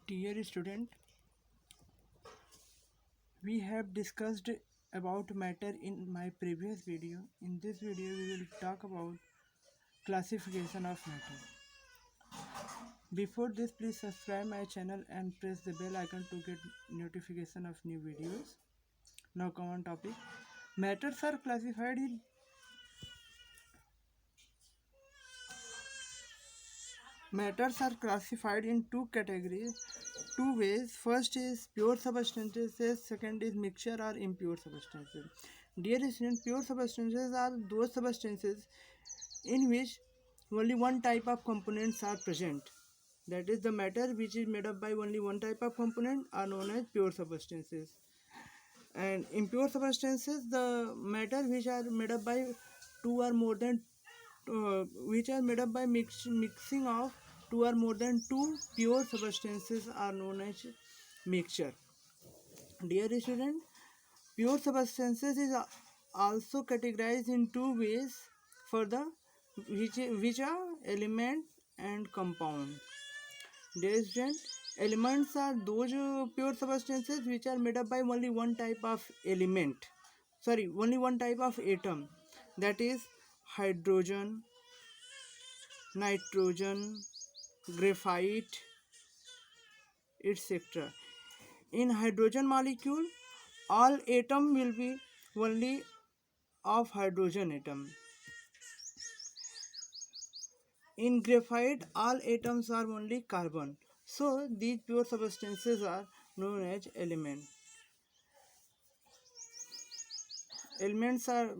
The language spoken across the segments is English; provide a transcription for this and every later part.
Dear student, we have discussed about matter in my previous video. In this video, we will talk about classification of matter. Before this, please subscribe my channel and press the bell icon to get notification of new videos. Now come on topic. Matters are classified in Matters are classified in two categories, two ways. First is pure substances, second is mixture or impure substances. Dear students, pure substances are those substances in which only one type of components are present. That is, the matter which is made up by only one type of component are known as pure substances. And impure substances, the matter which are made up by two or more than which are made up by mixing of two or more than two pure substances are known as mixture. Dear student, pure substances is also categorized in two ways for the which are element and compound. Dear student, elements are those pure substances which are made up by only one type of element. Only one type of atom. That is hydrogen, nitrogen, graphite, etc. In hydrogen molecule, all atom will be only of hydrogen atom. In graphite, all atoms are only carbon. So these pure substances are known as elements. Elements are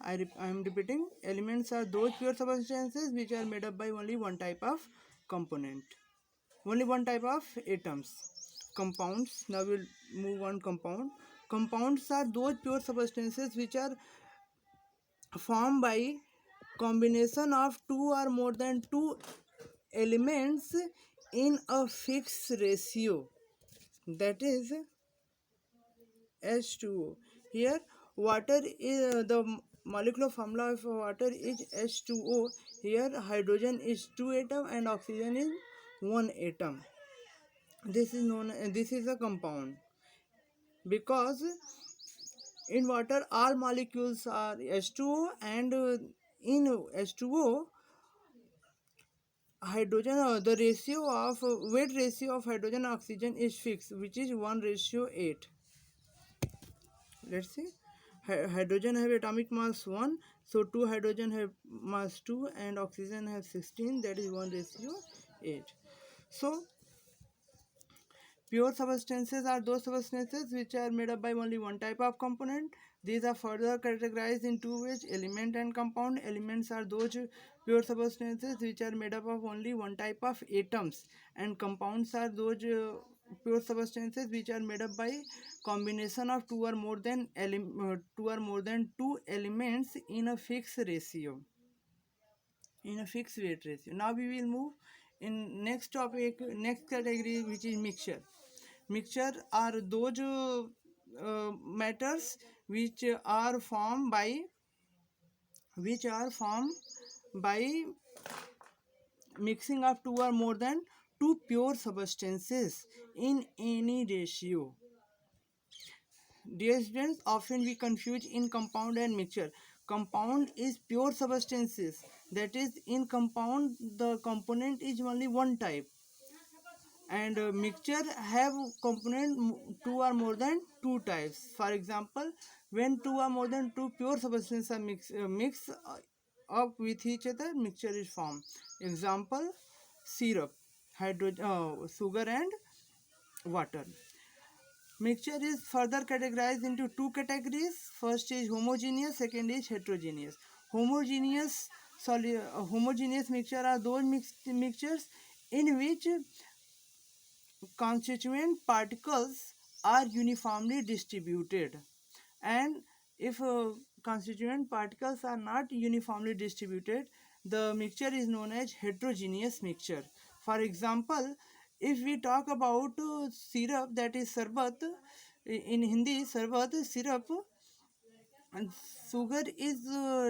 I am repeating. Elements are those pure substances which are made up by only one type of component, only one type of atoms. Compounds. Now we'll move on. Compounds are those pure substances which are formed by combination of two or more than two elements in a fixed ratio. That is H2O. Here, water is the molecular formula of water is H2O. Here, hydrogen is two atom and oxygen is one atom. This is a compound because in water all molecules are H2O and in H2O hydrogen the ratio of weight ratio of hydrogen and oxygen is fixed, which is 1:8. Let's see. Hydrogen have atomic mass 1, so 2 hydrogen have mass 2 and oxygen have 16, that is 1:8. So pure substances are those substances which are made up by only one type of component. These are further categorized in two ways, element and compound. Elements are those pure substances which are made up of only one type of atoms, and compounds are those pure substances which are made up by combination of two or more than two elements in a fixed ratio, in a fixed weight ratio. Now we will move in next topic, next category, which is mixture. Mixture are those matters which are formed by mixing of two or more than two pure substances in any ratio. Dear students, often we confuse in compound and mixture. Compound is pure substances. That is, in compound the component is only one type, and mixture have two or more than two types. For example, when two or more than two pure substances are mixed up with each other, mixture is formed. Example: syrup, sugar and water. Mixture is further categorized into two categories. First is homogeneous, second is heterogeneous. Homogeneous mixture are those mixtures in which constituent particles are uniformly distributed, and if constituent particles are not uniformly distributed, the mixture is known as heterogeneous mixture. For example, if we talk about syrup, that is sarbat, in Hindi sarbat, syrup, and sugar is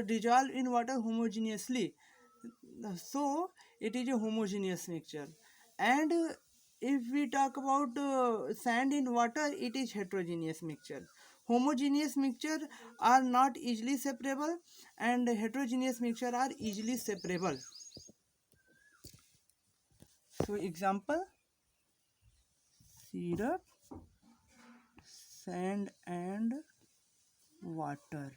dissolved in water homogeneously, so it is a homogeneous mixture. And if we talk about sand in water, it is heterogeneous mixture. Homogeneous mixture are not easily separable, and heterogeneous mixture are easily separable. So example, syrup, sand and water.